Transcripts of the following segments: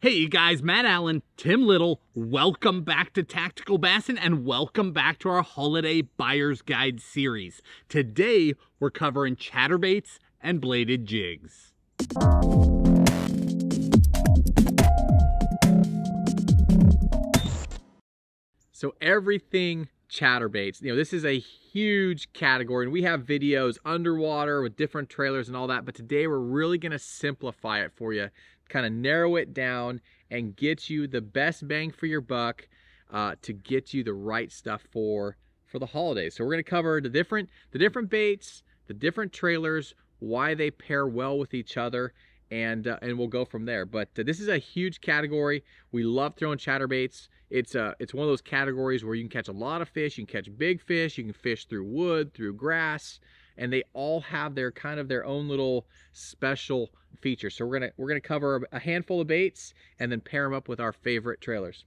Hey you guys, Matt Allen, Tim Little, welcome back to Tactical Bassin' and welcome back to our Holiday Buyer's Guide series. Today, we're covering chatterbaits and bladed jigs. So everything chatterbaits, this is a huge category and we have videos underwater with different trailers and all that, but today we're really gonna simplify it for you, kind of narrow it down and get you the best bang for your buck to get you the right stuff for the holidays. So we're gonna cover the different baits, the different trailers, why they pair well with each other, and we'll go from there. But this is a huge category. We love throwing chatterbaits. It's one of those categories where you can catch a lot of fish, you can catch big fish, you can fish through wood, through grass, and they all have their kind of their own little special features. So we're gonna cover a handful of baits and then pair them up with our favorite trailers.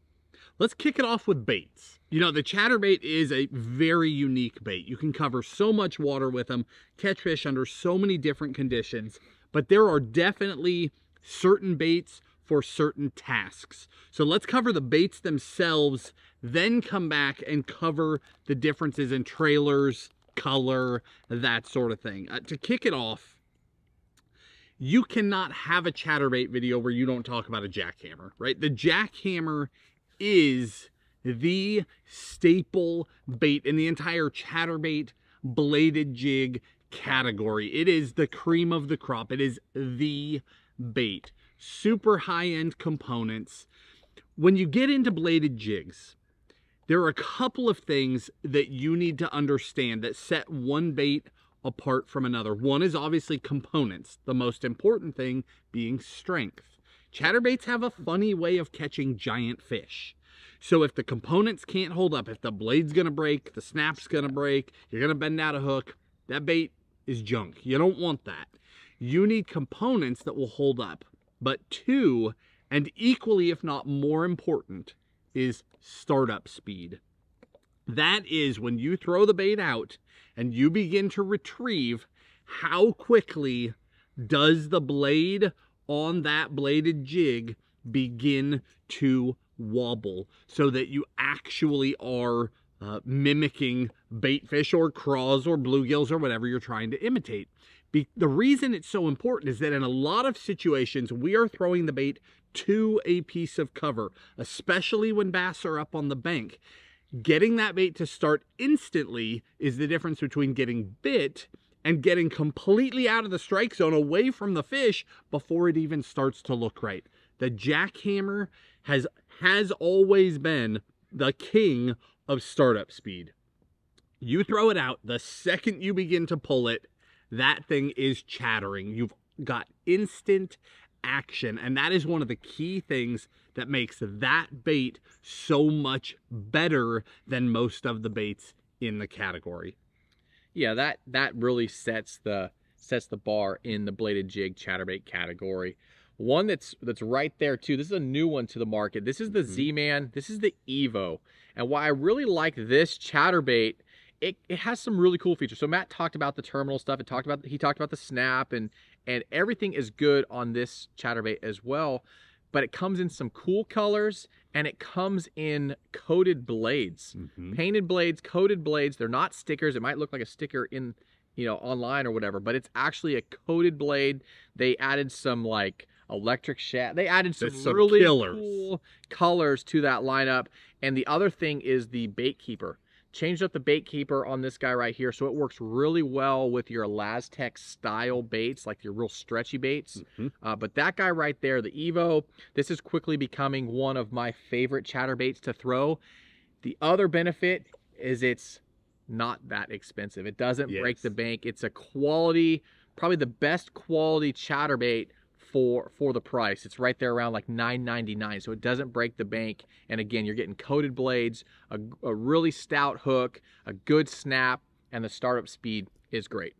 Let's kick it off with baits. You know, the chatterbait is a very unique bait. You can cover so much water with them, catch fish under so many different conditions, but there are definitely certain baits for certain tasks. So let's cover the baits themselves, then come back and cover the differences in trailers, color, that sort of thing. To kick it off, you cannot have a chatterbait video where you don't talk about a JackHammer, right? The JackHammer is the staple bait in the entire chatterbait bladed jig category. It is the cream of the crop. It is the bait. Super high-end components. When you get into bladed jigs, there are a couple of things that you need to understand that set one bait apart from another. One is obviously components, the most important thing being strength. Chatterbaits have a funny way of catching giant fish. So if the components can't hold up, if the blade's gonna break, the snap's gonna break, you're gonna bend out a hook, that bait is junk. You don't want that. You need components that will hold up. But two, and equally if not more important, is startup speed. That is when you throw the bait out and you begin to retrieve, how quickly does the blade on that bladed jig begin to wobble so that you actually are mimicking bait fish or craws or bluegills or whatever you're trying to imitate. The reason it's so important is that in a lot of situations, we are throwing the bait to a piece of cover, especially when bass are up on the bank. Getting that bait to start instantly is the difference between getting bit and getting completely out of the strike zone away from the fish before it even starts to look right. The JackHammer has always been the king of startup speed. You throw it out, the second you begin to pull it, that thing is chattering. You've got instant action, and that is one of the key things that makes that bait so much better than most of the baits in the category. Yeah, that really sets the bar in the bladed jig chatterbait category. One that's right there too. This is a new one to the market. This is the Z-Man. This is the Evo. And why I really like this chatterbait, it has some really cool features. So Matt talked about the terminal stuff. He talked about the snap, and everything is good on this chatterbait as well. But it comes in some cool colors, and it comes in coated blades, painted blades, coated blades. They're not stickers. It might look like a sticker in, online or whatever, but it's actually a coated blade. They added some like electric shad. They added some really cool colors to that lineup. And the other thing is the bait keeper. Changed up the bait keeper on this guy right here, so it works really well with your Elastec style baits, like your real stretchy baits. But that guy right there, the Evo, this is quickly becoming one of my favorite chatterbaits to throw. The other benefit is it's not that expensive. It doesn't break the bank. It's a quality, probably the best quality chatterbait for the price. It's right there around like $9.99, so it doesn't break the bank. And again, you're getting coated blades, a really stout hook, a good snap, and the startup speed is great.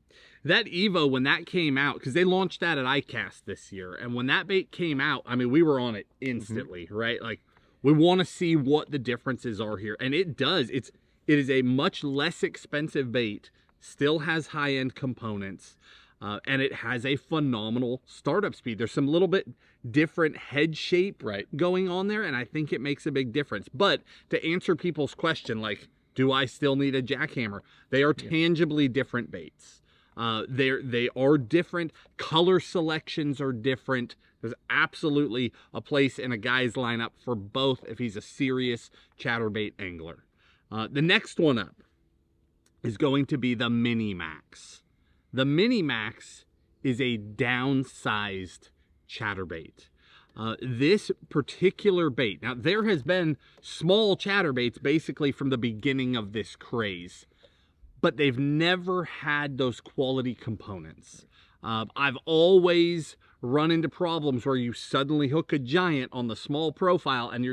That Evo, when that came out, because they launched that at ICAST this year, and when that bait came out, I mean, we were on it instantly, right? Like, we want to see what the differences are here, and it does. It is a much less expensive bait, still has high-end components. And it has a phenomenal startup speed. There's some little bit different head shape going on there, and I think it makes a big difference. But to answer people's question, like, do I still need a JackHammer? They are tangibly different baits. They are different. Color selections are different. There's absolutely a place in a guy's lineup for both if he's a serious chatterbait angler. The next one up is going to be the Mini Max. The Mini Max is a downsized chatterbait. This particular bait, now there has been small chatterbaits basically from the beginning of this craze, but they've never had those quality components. I've always run into problems where you suddenly hook a giant on the small profile and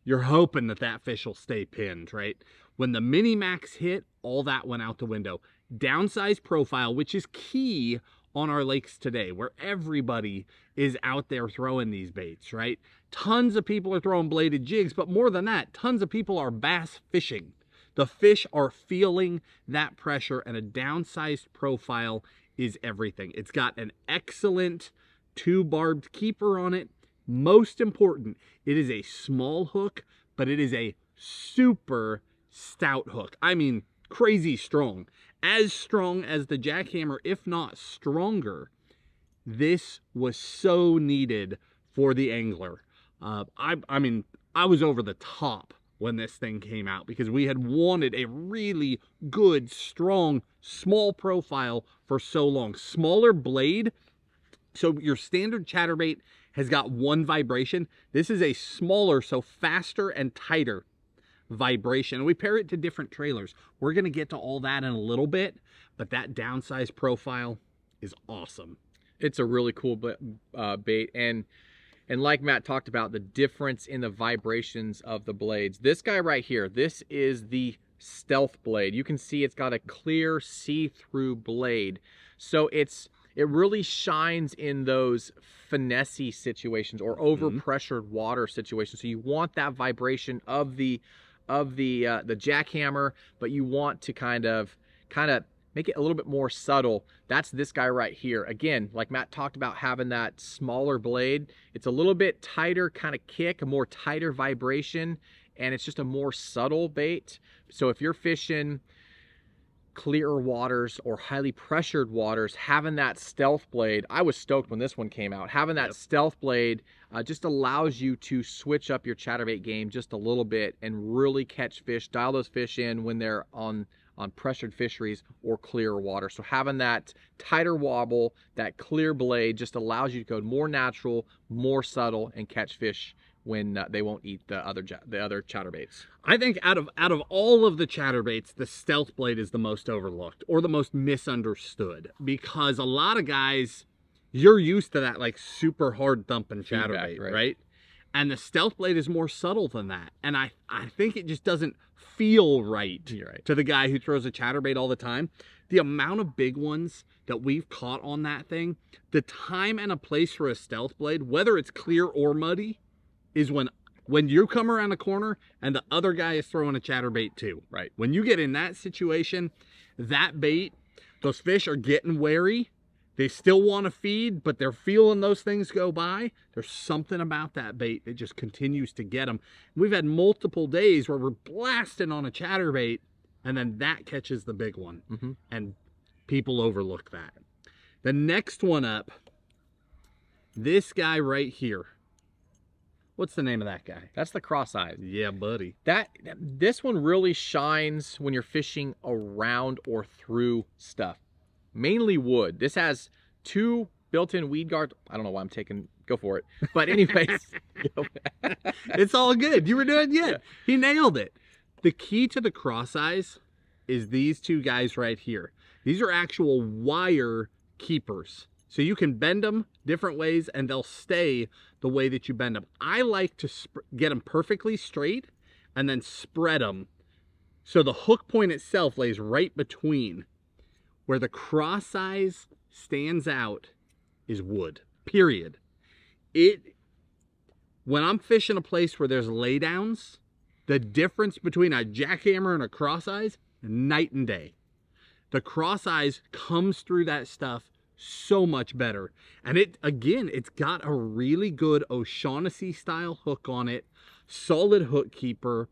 you're hoping that that fish will stay pinned, right? When the Mini Max hit, all that went out the window. Downsized profile, which is key on our lakes today, where everybody is out there throwing these baits, right? Tons of people are throwing bladed jigs, but more than that, tons of people are bass fishing. The fish are feeling that pressure, and a downsized profile is everything. It's got an excellent 2-barbed keeper on it. Most important, it is a small hook, but it is a super stout hook. I mean, crazy strong. As strong as the JackHammer, if not stronger. This was so needed for the angler. I mean, I was over the top when this thing came out because we had wanted a really good, strong, small profile for so long. Smaller blade. So your standard chatterbait has got one vibration. This is a smaller, so faster and tighter vibration. And we pair it to different trailers. We're going to get to all that in a little bit, but that downsized profile is awesome. It's a really cool bait. And like Matt talked about, the difference in the vibrations of the blades. This guy right here, this is the Stealth blade. You can see it's got a clear see-through blade. So it really shines in those finessey situations or overpressured water situations. So you want that vibration of the JackHammer, but you want to kind of make it a little bit more subtle. That's this guy right here. Again, like Matt talked about, having that smaller blade. It's a little bit tighter kind of kick, a more tighter vibration, and it's just a more subtle bait. So if you're fishing clear waters or highly pressured waters, having that Stealth blade, I was stoked when this one came out. Having that Stealth blade just allows you to switch up your chatterbait game just a little bit and really catch fish, dial those fish in when they're on pressured fisheries or clear water. So having that tighter wobble, that clear blade just allows you to go more natural, more subtle, and catch fish when they won't eat the other chatterbaits. I think out of all of the chatterbaits, the Stealth blade is the most overlooked or the most misunderstood, because a lot of guys, you're used to that like super hard thumping chatterbait, right? And the Stealth blade is more subtle than that. And I think it just doesn't feel right to the guy who throws a chatterbait all the time. The amount of big ones that we've caught on that thing, the time and a place for a Stealth blade, whether it's clear or muddy, is when you come around a corner and the other guy is throwing a chatterbait too. Right. When you get in that situation, that bait, those fish are getting wary. They still want to feed, but they're feeling those things go by. There's something about that bait that just continues to get them. We've had multiple days where we're blasting on a chatterbait and then that catches the big one. And people overlook that. The next one up, this guy right here. What's the name of that guy? That's the cross-eyed. Yeah, buddy. This one really shines when you're fishing around or through stuff. Mainly wood. This has 2 built-in weed guards. I don't know why I'm go for it. But anyways. It's all good. You were doing good. Yeah. He nailed it. The key to the cross-eyes is these 2 guys right here. These are actual wire keepers. So you can bend them different ways and they'll stay the way that you bend them. I like to get them perfectly straight and then spread them so the hook point itself lays right between. Where the cross eyes stands out is wood, period. When I'm fishing a place where there's laydowns, the difference between a JackHammer and a cross eyes, night and day. The cross eyes comes through that stuff so much better. And it, again, it's got a really good O'Shaughnessy style hook on it, solid hook keeper,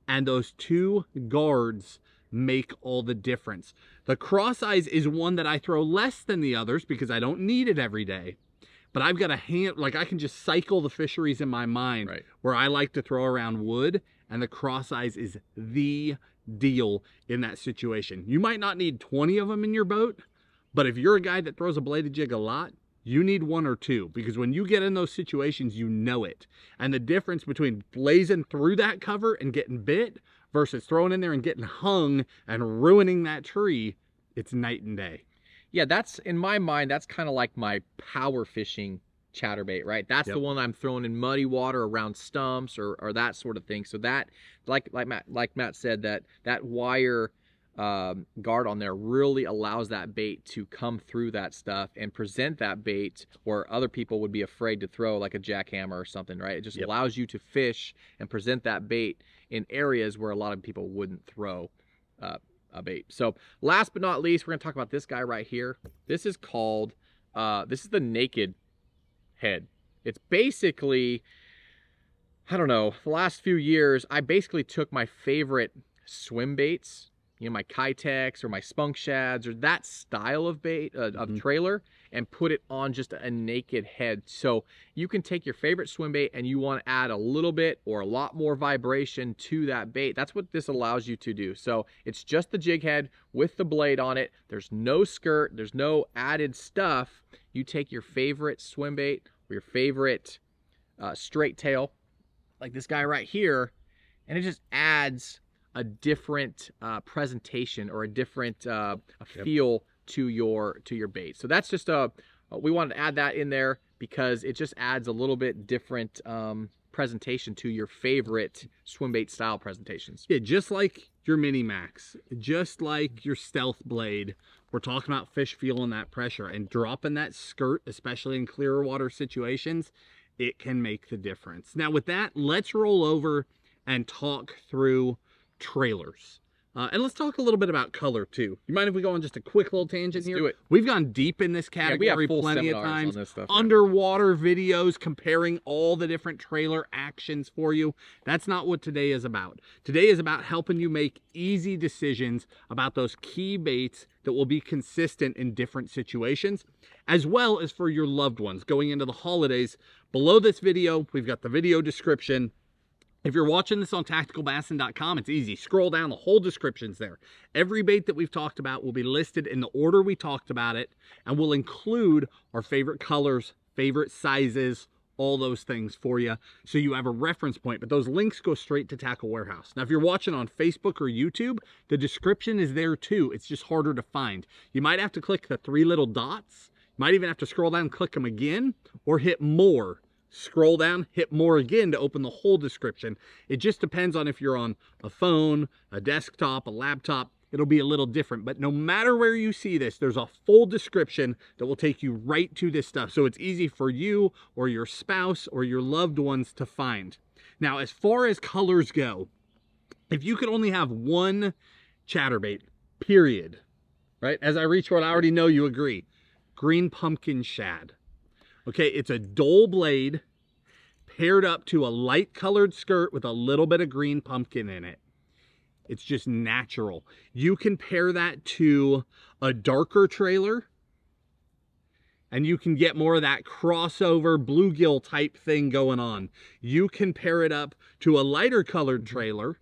and those 2 guards make all the difference. The cross eyes is one that I throw less than the others because I don't need it every day. But I've got a hand, like I can just cycle the fisheries in my mind, Right. where I like to throw around wood, and the cross eyes is the deal in that situation. You might not need 20 of them in your boat, but if you're a guy that throws a bladed jig a lot, you need 1 or 2, because when you get in those situations, you know it. And the difference between blazing through that cover and getting bit versus throwing in there and getting hung and ruining that tree, it's night and day. Yeah, that's, in my mind, that's kind of like my power fishing chatterbait, right? That's the one I'm throwing in muddy water around stumps or that sort of thing. So that, like Matt said, that wire guard on there really allows that bait to come through that stuff and present that bait where other people would be afraid to throw, like a JackHammer or something, right? It just allows you to fish and present that bait in areas where a lot of people wouldn't throw a bait. So last but not least, we're gonna talk about this guy right here. This is called this is the naked head. It's basically, I don't know, the last few years I basically took my favorite swim baits, you know, my Kitex or my spunk shads or that style of bait, of trailer, and put it on just a naked head. So you can take your favorite swim bait and you want to add a little bit or a lot more vibration to that bait. That's what this allows you to do. So it's just the jig head with the blade on it. There's no skirt, there's no added stuff. You take your favorite swim bait or your favorite straight tail, like this guy right here, and it just adds a different presentation or a different feel to your bait. So that's just we wanted to add that in there because it just adds a little bit different presentation to your favorite swim bait style presentations. Yeah, just like your Mini Max, just like your Stealth Blade, we're talking about fish feeling that pressure and dropping that skirt, especially in clearer water situations. It can make the difference. Now with that, let's roll over and talk through trailers. And let's talk a little bit about color too. You mind if we go on just a quick little tangent here? Do it. We've gone deep in this category, we have full plenty of seminars times. on this stuff, Underwater videos comparing all the different trailer actions for you. That's not what today is about. Today is about helping you make easy decisions about those key baits that will be consistent in different situations, as well as for your loved ones going into the holidays. Below this video, we've got the video description. If you're watching this on tacticalbassin.com, it's easy. Scroll down, the whole description's there. Every bait that we've talked about will be listed in the order we talked about it, and we'll include our favorite colors, favorite sizes, all those things for you, so you have a reference point. But those links go straight to Tackle Warehouse. Now, if you're watching on Facebook or YouTube, the description is there too. It's just harder to find. You might have to click the 3 little dots. You might even have to scroll down and click them again, or hit more. Scroll down, hit more again to open the whole description. It just depends on if you're on a phone, a desktop, a laptop. It'll be a little different, but no matter where you see this, there's a full description that will take you right to this stuff. So it's easy for you or your spouse or your loved ones to find. Now, as far as colors go, if you could only have one chatterbait, period, right? As I reach for it, I already know you agree. Green pumpkin shad. Okay, it's a dull blade paired up to a light colored skirt with a little bit of green pumpkin in it. It's just natural. You can pair that to a darker trailer and you can get more of that crossover bluegill type thing going on. You can pair it up to a lighter colored trailer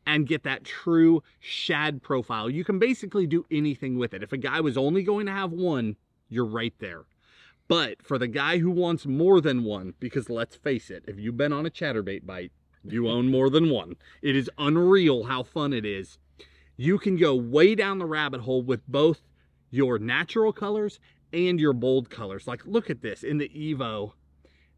and get that true shad profile. You can basically do anything with it. If a guy was only going to have one, you're right there. But for the guy who wants more than one, because let's face it, if you've been on a chatterbait bite, you own more than one. It is unreal how fun it is. You can go way down the rabbit hole with both your natural colors and your bold colors. Like, look at this in the Evo.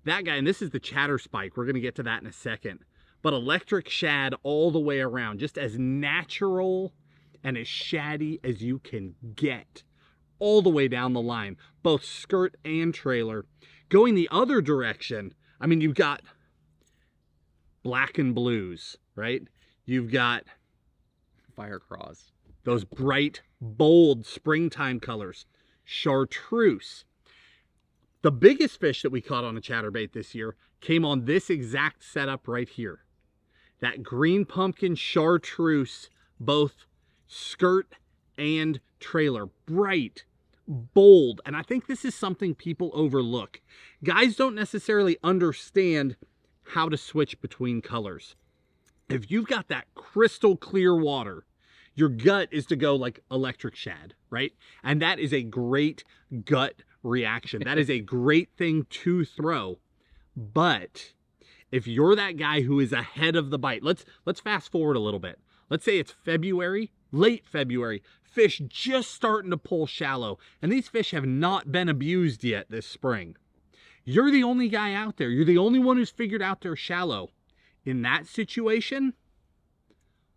That guy, and this is the chatter spike. We're going to get to that in a second. But electric shad all the way around, just as natural and as shaddy as you can get. All the way down the line, both skirt and trailer. Going the other direction, I mean, you've got black and blues, right? You've got fire craws. those bright, bold springtime colors. Chartreuse. The biggest fish that we caught on a chatterbait this year came on this exact setup right here. That green pumpkin chartreuse, both skirt and trailer. Bright, bold, and I think this is something people overlook. Guys don't necessarily understand how to switch between colors. If you've got that crystal clear water, your gut is to go like electric shad, right? And that is a great gut reaction. That is a great thing to throw. But if you're that guy who is ahead of the bite, let's fast forward a little bit. Let's say it's February, late February, fish just starting to pull shallow, and these fish have not been abused yet this spring. You're the only guy out there. You're the only one who's figured out they're shallow. In that situation,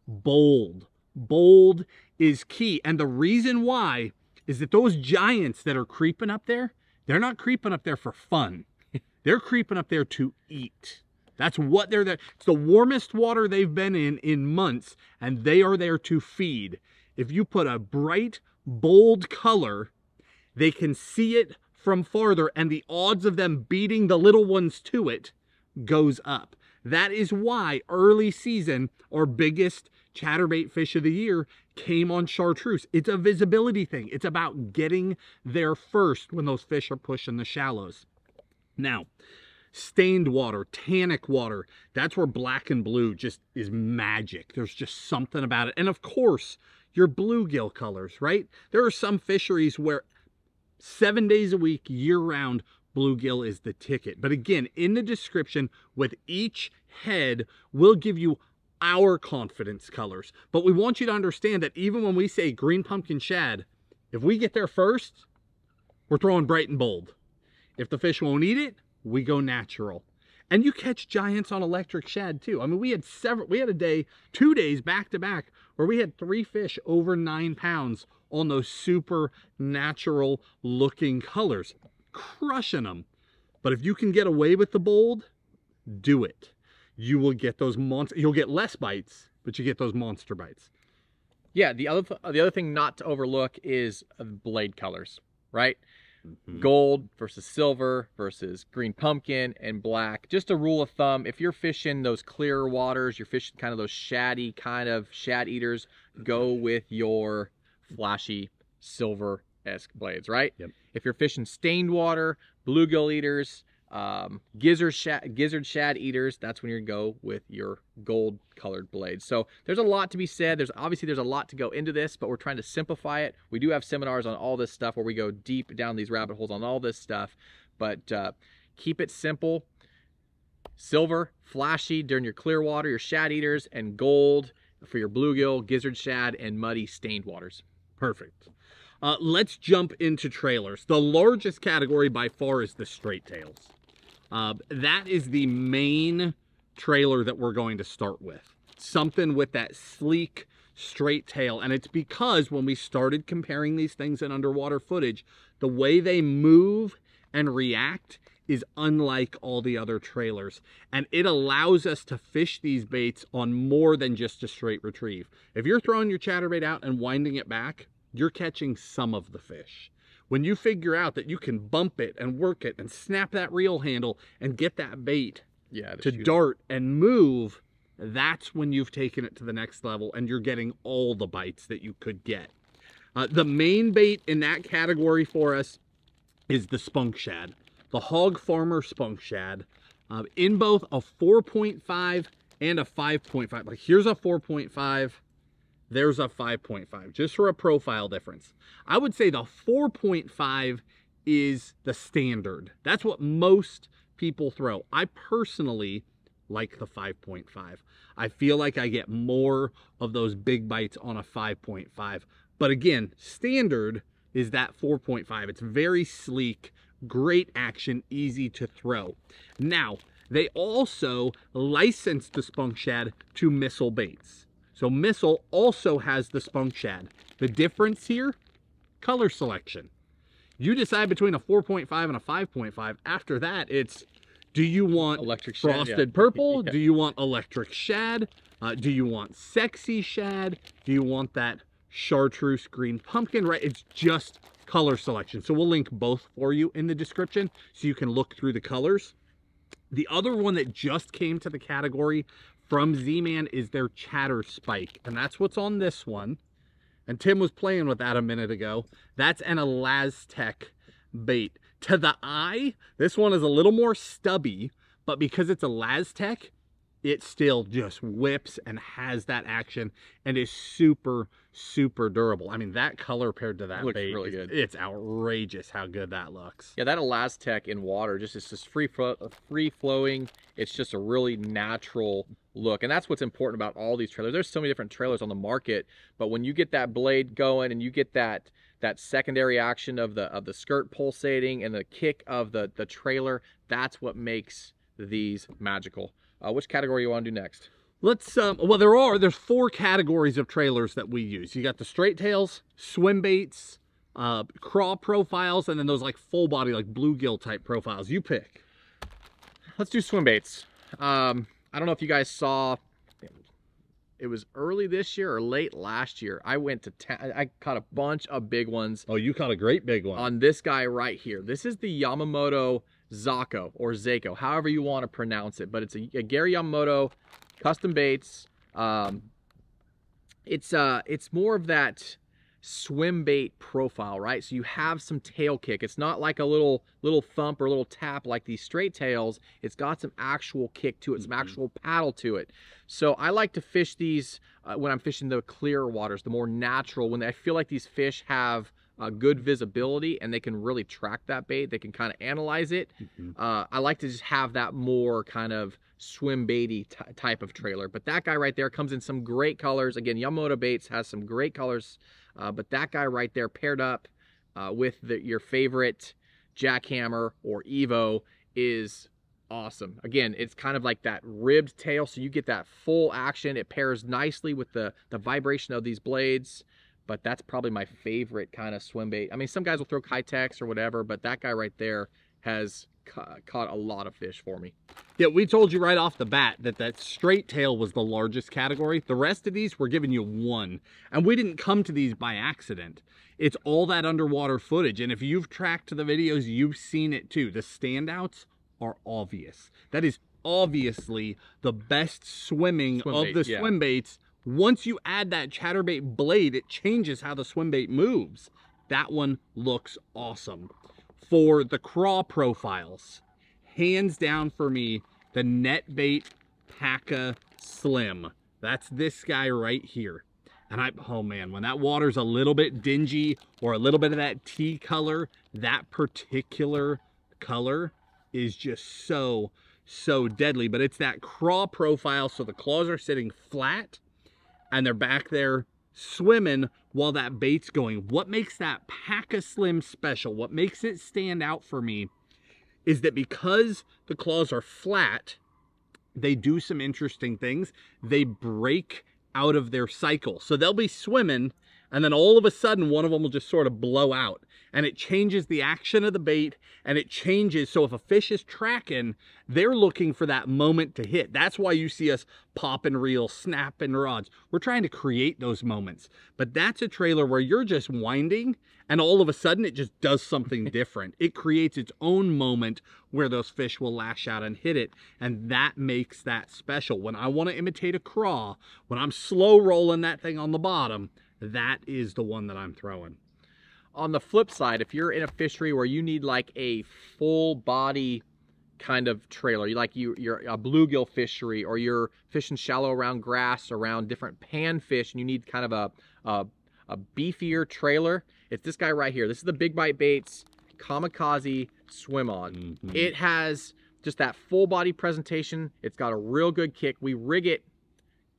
bold. Bold is key. And the reason why is that those giants that are creeping up there, they're not creeping up there for fun. They're creeping up there to eat. That's what they're there. It's the warmest water they've been in months, and they are there to feed. If you put a bright, bold color, they can see it from farther, and the odds of them beating the little ones to it goes up. That is why early season, our biggest chatterbait fish of the year came on chartreuse. It's a visibility thing. It's about getting there first when those fish are pushing the shallows. Now, stained water, tannic water, that's where black and blue just is magic. There's just something about it. And of course, your bluegill colors, right? There are some fisheries where 7 days a week, year round, bluegill is the ticket. But again, in the description with each head, we'll give you our confidence colors. But we want you to understand that even when we say green pumpkin shad, if we get there first, we're throwing bright and bold. If the fish won't eat it, we go natural. And you catch giants on electric shad too. I mean, we had a day, 2 days back to back, where we had 3 fish over 9 pounds on those super natural looking colors, crushing them. But if you can get away with the bold, do it. You will get those you'll get less bites, but you get those monster bites. Yeah, the other thing not to overlook is blade colors, right? Gold versus silver versus green pumpkin and black. Just a rule of thumb, if you're fishing those clearer waters, you're fishing kind of those shaddy kind of shad eaters, go with your flashy silver-esque blades, right? Yep. If you're fishing stained water, bluegill eaters, gizzard shad eaters, that's when you go with your gold colored blades. So there's a lot to be said. There's a lot to go into this, but we're trying to simplify it. We do have seminars on all this stuff where we go deep down these rabbit holes on all this stuff, but keep it simple. Silver, flashy during your clear water, your shad eaters, and gold for your bluegill, gizzard shad, and muddy stained waters. Perfect. Let's jump into trailers. The largest category by far is the straight tails. That is the main trailer that we're going to start with. Something with that sleek, straight tail. And it's because when we started comparing these things in underwater footage, the way they move and react is unlike all the other trailers. And it allows us to fish these baits on more than just a straight retrieve. If you're throwing your chatterbait out and winding it back, you're catching some of the fish. When you figure out that you can bump it and work it and snap that reel handle and get that bait to dart and move, that's when you've taken it to the next level and you're getting all the bites that you could get. The main bait in that category for us is the spunk shad, the Hog Farmer spunk shad, in both a 4.5 and a 5.5. Like here's a 4.5. There's a 5.5, just for a profile difference. I would say the 4.5 is the standard. That's what most people throw. I personally like the 5.5. I feel like I get more of those big bites on a 5.5. But again, standard is that 4.5. It's very sleek, great action, easy to throw. Now, they also licensed the spunk shad to Missile Baits. So Missile also has the spunk shad. The difference here, color selection. You decide between a 4.5 and a 5.5. After that, it's, do you want electric shad, frosted purple? Yeah. Do you want electric shad? Do you want sexy shad? Do you want that chartreuse green pumpkin, right? It's just color selection. So we'll link both for you in the description so you can look through the colors. The other one that just came to the category from Z-Man is their Chatterbait, and that's what's on this one. And Tim was playing with that a minute ago. That's an Elastec bait. To the eye, this one is a little more stubby, but because it's Elastec, it still just whips and has that action and is super, super durable. I mean, that color paired to that looks bait, really good. It's outrageous how good that looks. Yeah, that Elastec in water, it's just free flowing. It's just a really natural look. And that's what's important about all these trailers. There's so many different trailers on the market, but when you get that blade going and you get that secondary action of the skirt pulsating and the kick of the trailer, that's what makes these magical. Which category you want to do next? Let's, well, there's 4 categories of trailers that we use. You got the straight tails, swim baits, craw profiles, and then those like full body, like bluegill type profiles. You pick. Let's do swim baits. I don't know if you guys saw, it was early this year or late last year. I went to I caught a bunch of big ones. Oh, you caught a great big one. On this guy right here. This is the Yamamoto Zako or Zako, however you want to pronounce it, but it's a Gary Yamamoto custom baits. It's more of that swim bait profile, right? So you have some tail kick. It's not like a little thump or a little tap like these straight tails. It's got some actual kick to it, some actual paddle to it. So I like to fish these when I'm fishing the clearer waters, the more natural, when I feel like these fish have good visibility and they can really track that bait. They can kind of analyze it. I like to just have that more kind of swim baity type of trailer. But that guy right there comes in some great colors. Again, Yamamoto Baits has some great colors. But that guy right there paired up with your favorite JackHammer or Evo is awesome. Again, it's kind of like that ribbed tail, so you get that full action. It pairs nicely with the vibration of these blades. But that's probably my favorite kind of swim bait. I mean, some guys will throw Kitex or whatever, but that guy right there has caught a lot of fish for me. Yeah, we told you right off the bat that straight tail was the largest category. The rest of these, we're giving you 1. And we didn't come to these by accident. It's all that underwater footage. And if you've tracked the videos, you've seen it too. The standouts are obvious. That is obviously the best swimming of the swim baits. Once you add that chatterbait blade, it changes how the swim bait moves. That one looks awesome. For the craw profiles, hands down for me, the NetBait Paka Slim. That's this guy right here. And oh man, when that water's a little bit dingy or a little bit of that tea color, that particular color is just so deadly. But it's that craw profile, so the claws are sitting flat and they're back there swimming while that bait's going. What makes that Paka Slim special, what makes it stand out for me, is that because the claws are flat, they do some interesting things. They break out of their cycle. So they'll be swimming, and then all of a sudden, one of them will just sort of blow out. And it changes the action of the bait, and it changes. So if a fish is tracking, they're looking for that moment to hit. That's why you see us popping reels, snapping rods. We're trying to create those moments. But that's a trailer where you're just winding, and all of a sudden it just does something different. It creates its own moment where those fish will lash out and hit it. And that makes that special. When I want to imitate a craw, when I'm slow rolling that thing on the bottom, that is the one that I'm throwing. On the flip side, if you're in a fishery where you need like a full body kind of trailer, you're a bluegill fishery, or you're fishing shallow around grass, around different panfish, and you need kind of a beefier trailer, it's this guy right here. This is the Big Bite Baits Kamikaze Swim On. It has just that full body presentation. It's got a real good kick. We rig it,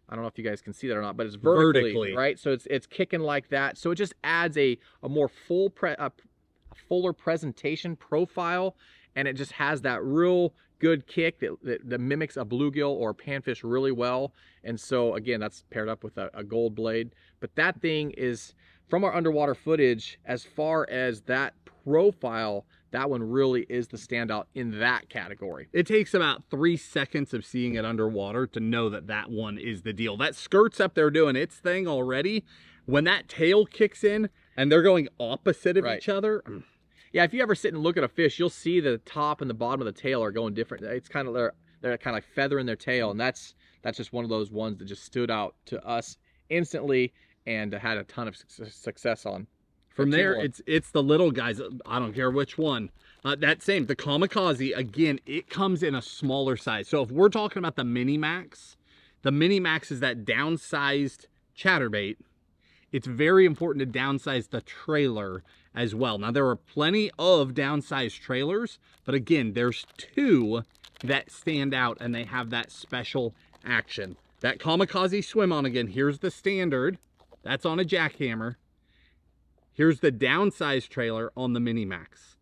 I don't know if you guys can see that or not, but it's vertically. Right? So it's kicking like that. So it just adds a more fuller presentation profile, and it just has that real good kick that mimics a bluegill or a panfish really well. And so again, that's paired up with a gold blade. But that thing is, from our underwater footage, as far as that profile, that one really is the standout in that category. It takes about 3 seconds of seeing it underwater to know that that one is the deal. That skirt's up there doing its thing already. When that tail kicks in and they're going opposite of each other. Yeah, if you ever sit and look at a fish, you'll see the top and the bottom of the tail are going different. It's kind of, they're kind of like feathering their tail, and that's just one of those ones that just stood out to us instantly and had a ton of success on. From there, it's the little guys. I don't care which one. The Kamikaze, again, it comes in a smaller size. So if we're talking about the Mini Max is that downsized chatterbait. It's very important to downsize the trailer as well. Now, there are plenty of downsized trailers, but again, there's 2 that stand out and they have that special action. That Kamikaze swim on, again, here's the standard. That's on a JackHammer. Here's the downsized trailer on the Mini Max.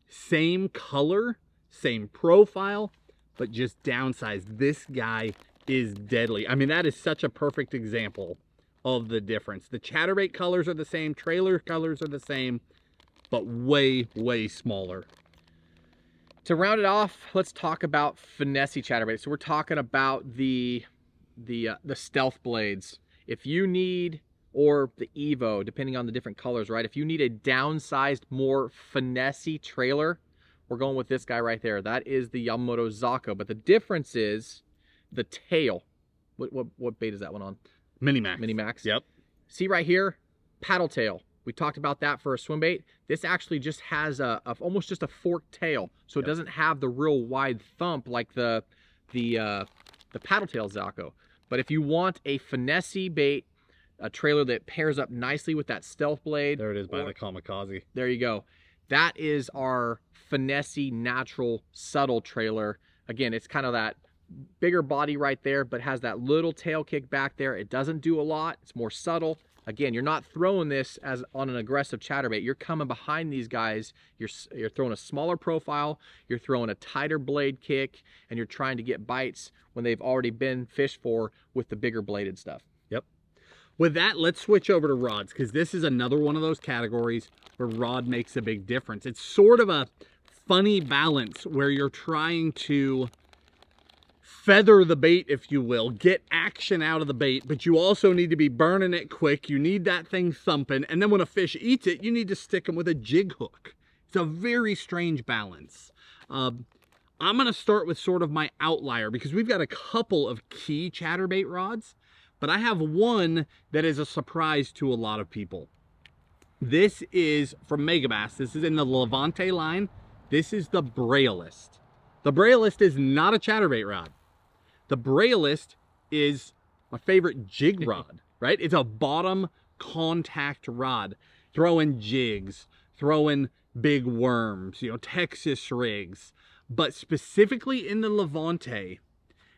Same color, same profile, but just downsized. This guy is deadly. I mean, that is such a perfect example of the difference. The chatterbait colors are the same, trailer colors are the same, but way, way smaller. To round it off, let's talk about finessey chatterbait. So we're talking about the stealth blades. If you need, or the Evo, depending on the different colors, right? If you need a downsized, more finessey trailer, we're going with this guy right there. That is the Yamamoto Zako, but the difference is the tail. What bait is that one on? Mini Max. Mini Max. Yep. See right here, paddle tail. We talked about that for a swim bait. This actually just has almost just a forked tail, so it doesn't have the real wide thump like the paddle tail Zako. But if you want a finessey bait, a trailer that pairs up nicely with that stealth blade. There it is by the Kamikaze. There you go. That is our finessey, natural, subtle trailer. Again, it's kind of that bigger body right there, but has that little tail kick back there. It doesn't do a lot. It's more subtle. Again, you're not throwing this as on an aggressive chatterbait. You're coming behind these guys. You're throwing a smaller profile. You're throwing a tighter blade kick, and you're trying to get bites when they've already been fished for with the bigger bladed stuff. Yep. With that, let's switch over to rods, because this is another one of those categories where rod makes a big difference. It's sort of a funny balance where you're trying to feather the bait, if you will, get action out of the bait, but you also need to be burning it quick. You need that thing thumping, and then when a fish eats it, you need to stick them with a jig hook. It's a very strange balance. I'm going to start with sort of my outlier, because we've got a couple of key chatterbait rods, but I have one that is a surprise to a lot of people. This is from Megabass. This is in the Levante line. This is the Braillist. The Braillist is not a chatterbait rod. The Braillist is my favorite jig rod, right? It's a bottom contact rod. Throwing jigs, throwing big worms, you know, Texas rigs. But specifically in the Levante,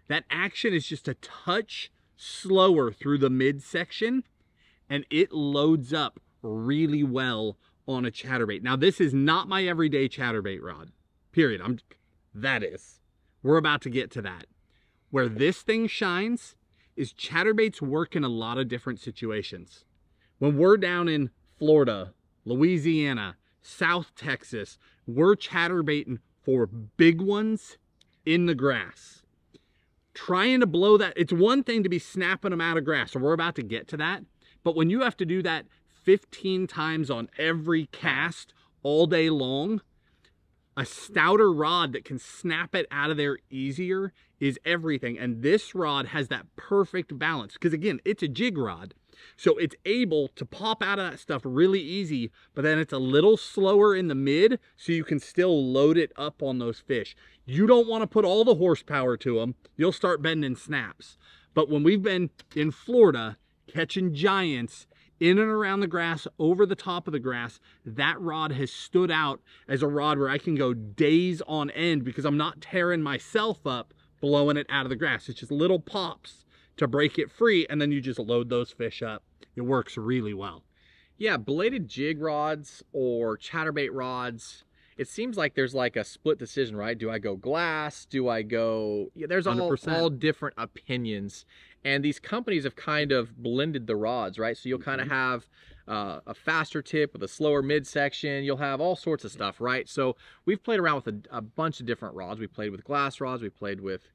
that action is just a touch slower through the midsection, and it loads up really well on a chatterbait. Now, this is not my everyday chatterbait rod, period. We're about to get to that. Where this thing shines is chatterbaits work in a lot of different situations. When we're down in Florida, Louisiana, South Texas, we're chatterbaiting for big ones in the grass. Trying to blow that, it's one thing to be snapping them out of grass, and we're about to get to that, but when you have to do that 15 times on every cast all day long, a stouter rod that can snap it out of there easier is everything. And this rod has that perfect balance, because again, it's a jig rod. So it's able to pop out of that stuff really easy, but then it's a little slower in the mid, so you can still load it up on those fish. You don't want to put all the horsepower to them. You'll start bending snaps. But when we've been in Florida catching giants in and around the grass, over the top of the grass, that rod has stood out as a rod where I can go days on end because I'm not tearing myself up blowing it out of the grass. It's just little pops to break it free, and then you just load those fish up. It works really well. Yeah, bladed jig rods or chatterbait rods, it seems like there's like a split decision, right? Do I go glass? Do I go... Yeah, there's all different opinions. And these companies have kind of blended the rods, right? So you'll kind of have a faster tip with a slower midsection. You'll have all sorts of stuff, right? So we've played around with a bunch of different rods. We played with glass rods. We played with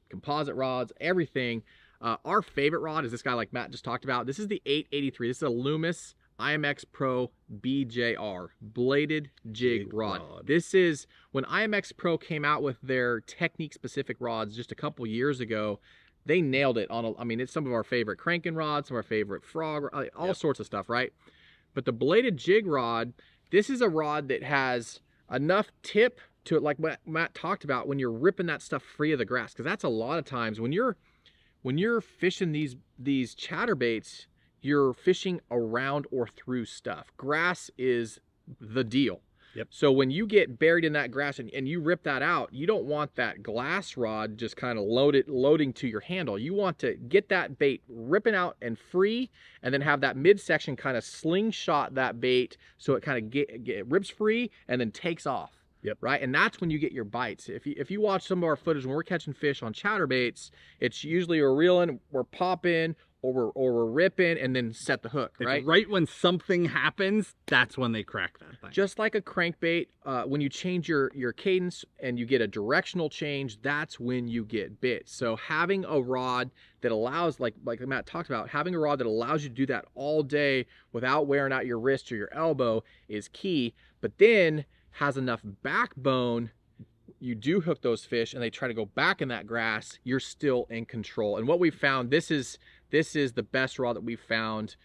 composite rods, everything. Our favorite rod is this guy like Matt just talked about. This is the 883. This is a Loomis IMX Pro BJR, bladed jig rod. This is when IMX Pro came out with their technique specific rods just a couple years ago. They nailed it on I mean, it's some of our favorite cranking rods, some of our favorite frog, all sorts of stuff, right? But the bladed jig rod, this is a rod that has enough tip to it, like what Matt talked about, when you're ripping that stuff free of the grass. Because that's a lot of times when you're fishing these chatterbaits, you're fishing around or through stuff. Grass is the deal. Yep. So when you get buried in that grass and you rip that out, you don't want that glass rod just kind of loading to your handle. You want to get that bait ripping out and free, and then have that midsection kind of slingshot that bait so it kind of rips free and then takes off. Yep. Right, and that's when you get your bites. If you watch some of our footage when we're catching fish on chatterbaits, it's usually we're reeling, we're popping, or we're ripping, and then set the hook. Right. It's right when something happens, that's when they crack that thing. Just like a crankbait, when you change your cadence and you get a directional change, that's when you get bit. So having a rod that allows, like Matt talked about, having a rod that allows you to do that all day without wearing out your wrist or your elbow is key. But then has enough backbone, you do hook those fish and they try to go back in that grass, you're still in control. And what we've found, this is the best rod that we've found.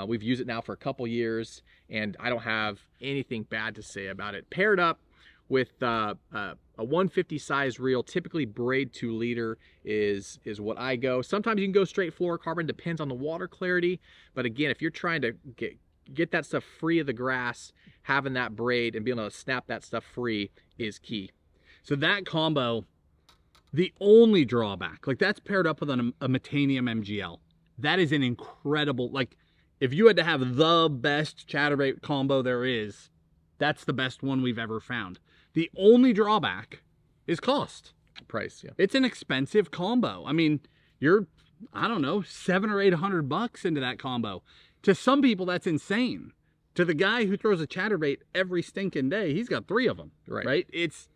We've used it now for a couple years, and I don't have anything bad to say about it. Paired up with a 150 size reel, typically braid 2 liter is what I go. Sometimes you can go straight fluorocarbon, depends on the water clarity. But again, if you're trying to get that stuff free of the grass, having that braid and being able to snap that stuff free is key. So that combo, the only drawback, like that's paired up with a Metanium MGL. That is an incredible, like if you had to have the best chatterbait combo there is, that's the best one we've ever found. The only drawback is cost. Price, yeah. It's an expensive combo. I mean, you're, I don't know, $700 or $800 into that combo. To some people, that's insane. To the guy who throws a chatterbait every stinking day, he's got 3 of them, right? It's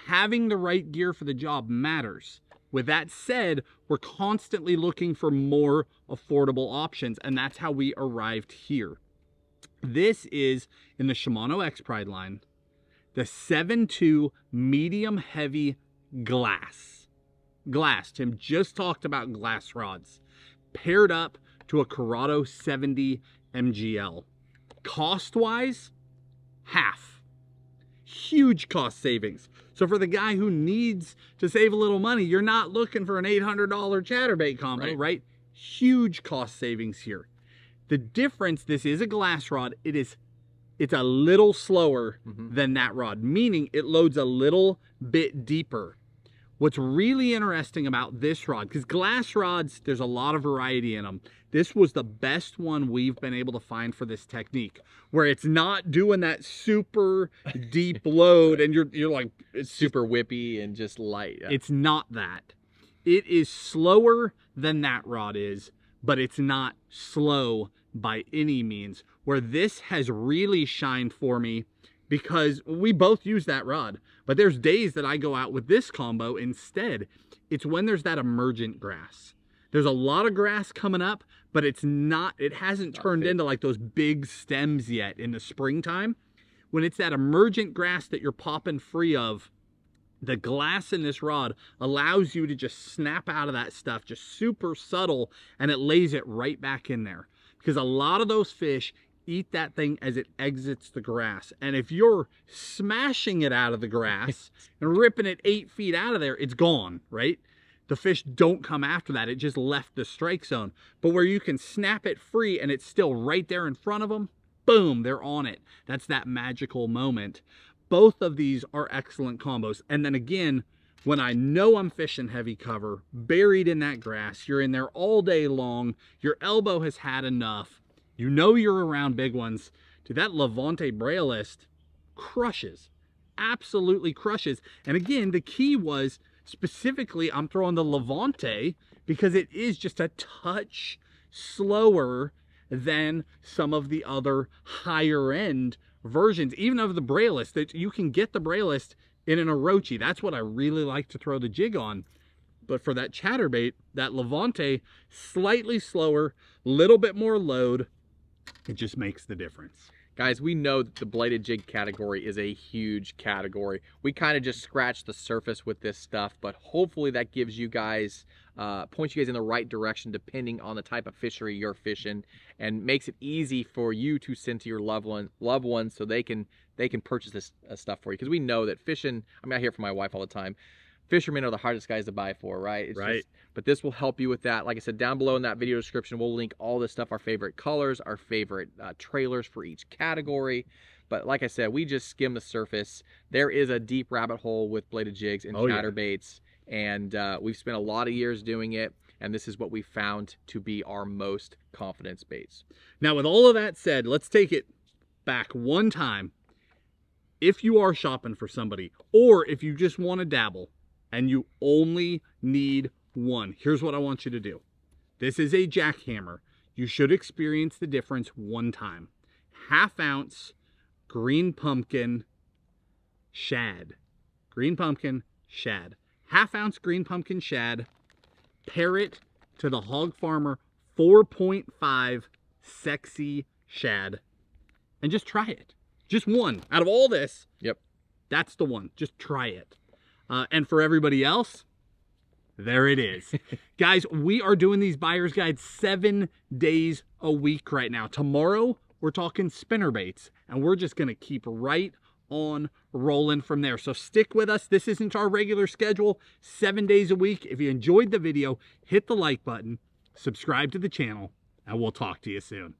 having the right gear for the job matters. With that said, we're constantly looking for more affordable options, and that's how we arrived here. This is in the Shimano X Pride line, the 7.2 medium heavy glass. Tim just talked about glass rods, paired up to a Corrado 70 MGL. Cost-wise, half. Huge cost savings. So for the guy who needs to save a little money, you're not looking for an $800 chatterbait combo, right? Huge cost savings here. The difference, this is a glass rod. It's a little slower than that rod, meaning it loads a little bit deeper. What's really interesting about this rod, because glass rods, there's a lot of variety in them. This was the best one we've been able to find for this technique, where it's not doing that super deep load and you're like, it's super whippy and just light. Yeah. It's not that. It is slower than that rod is, but it's not slow by any means, where this has really shined for me because we both use that rod, but there's days that I go out with this combo instead. It's when there's that emergent grass. There's a lot of grass coming up, but it hasn't turned into like those big stems yet in the springtime. When it's that emergent grass that you're popping free of, the glass in this rod allows you to just snap out of that stuff, just super subtle, and it lays it right back in there. Because a lot of those fish eat that thing as it exits the grass. And if you're smashing it out of the grass and ripping it 8 feet out of there, it's gone, right? The fish don't come after that. It just left the strike zone. But where you can snap it free and it's still right there in front of them, boom, they're on it. That's that magical moment. Both of these are excellent combos. And then again, when I know I'm fishing heavy cover, buried in that grass, you're in there all day long, your elbow has had enough, you know you're around big ones, dude, that Levante Braillist crushes, absolutely crushes. And again, the key was specifically I'm throwing the Levante because it is just a touch slower than some of the other higher end versions, even of the brailless, that you can get the brailless in an Orochi. That's what I really like to throw the jig on. But for that chatterbait, that Levante, slightly slower, little bit more load, it just makes the difference. Guys, we know that the bladed jig category is a huge category. We kind of just scratched the surface with this stuff, but hopefully that gives you guys, points you guys in the right direction depending on the type of fishery you're fishing, and makes it easy for you to send to your loved ones so they can purchase this stuff for you. Because we know that fishing, I mean, I hear from my wife all the time, fishermen are the hardest guys to buy for, right? It's right. Just, but this will help you with that. Like I said, down below in that video description, we'll link all this stuff, our favorite colors, our favorite trailers for each category. But like I said, we just skimmed the surface. There is a deep rabbit hole with bladed jigs and chatterbaits, and we've spent a lot of years doing it, and this is what we found to be our most confidence baits. Now, with all of that said, let's take it back one time. If you are shopping for somebody, or if you just want to dabble, and you only need one, here's what I want you to do. This is a JackHammer. You should experience the difference one time. 1/2 ounce green pumpkin shad. Green pumpkin shad. 1/2 ounce green pumpkin shad. Pair it to the Hog Farmer 4.5 sexy shad. And just try it. Just one. Out of all this, yep, that's the one. Just try it. And for everybody else, there it is. Guys, we are doing these buyer's guides 7 days a week right now. Tomorrow, we're talking spinnerbaits, and we're just going to keep right on rolling from there. So stick with us. This isn't our regular schedule, 7 days a week. If you enjoyed the video, hit the like button, subscribe to the channel, and we'll talk to you soon.